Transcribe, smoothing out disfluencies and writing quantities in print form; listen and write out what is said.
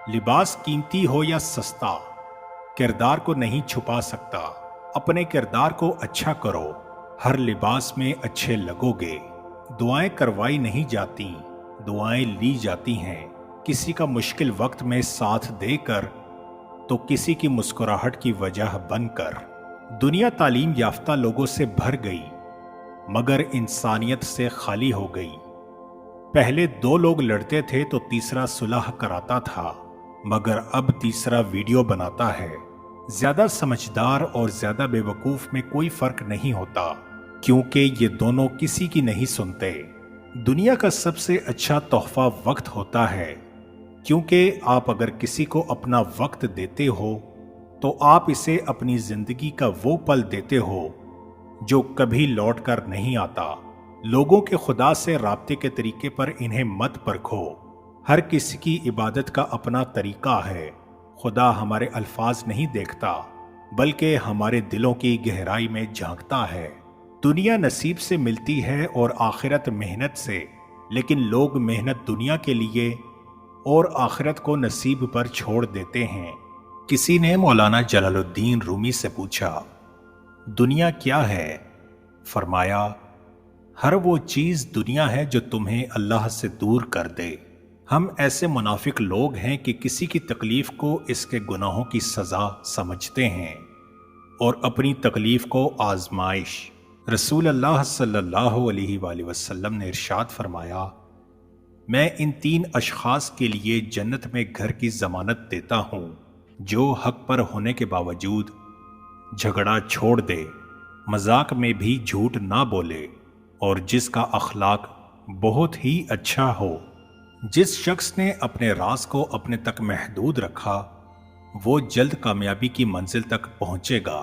लिबास कीमती हो या सस्ता, किरदार को नहीं छुपा सकता। अपने किरदार को अच्छा करो, हर लिबास में अच्छे लगोगे। दुआएं करवाई नहीं जाती, दुआएं ली जाती हैं। किसी का मुश्किल वक्त में साथ देकर तो किसी की मुस्कुराहट की वजह बनकर। दुनिया तालीम याफ्ता लोगों से भर गई, मगर इंसानियत से खाली हो गई। पहले दो लोग लड़ते थे तो तीसरा सुलह कराता था, मगर अब तीसरा वीडियो बनाता है। ज्यादा समझदार और ज्यादा बेवकूफ में कोई फर्क नहीं होता, क्योंकि ये दोनों किसी की नहीं सुनते। दुनिया का सबसे अच्छा तोहफा वक्त होता है, क्योंकि आप अगर किसी को अपना वक्त देते हो तो आप इसे अपनी जिंदगी का वो पल देते हो जो कभी लौट कर नहीं आता। लोगों के खुदा से राब्ते के तरीके पर इन्हें मत परखो। हर किसी की इबादत का अपना तरीका है। खुदा हमारे अल्फाज नहीं देखता, बल्कि हमारे दिलों की गहराई में झांकता है। दुनिया नसीब से मिलती है और आखिरत मेहनत से, लेकिन लोग मेहनत दुनिया के लिए और आखिरत को नसीब पर छोड़ देते हैं। किसी ने मौलाना जलालुद्दीन रूमी से पूछा, दुनिया क्या है? फरमाया, हर वो चीज दुनिया है जो तुम्हें अल्लाह से दूर कर दे। हम ऐसे मुनाफिक लोग हैं कि किसी की तकलीफ को इसके गुनाहों की सजा समझते हैं और अपनी तकलीफ को आजमाइश। रसूल अल्लाह सल्लल्लाहु अलैहि वसल्लम ने इरशाद फरमाया, मैं इन तीन अशखास के लिए जन्नत में घर की जमानत देता हूं, जो हक पर होने के बावजूद झगड़ा छोड़ दे, मजाक में भी झूठ ना बोले और जिसका अखलाक बहुत ही अच्छा हो। जिस शख्स ने अपने राज को अपने तक महदूद रखा, वो जल्द कामयाबी की मंजिल तक पहुंचेगा।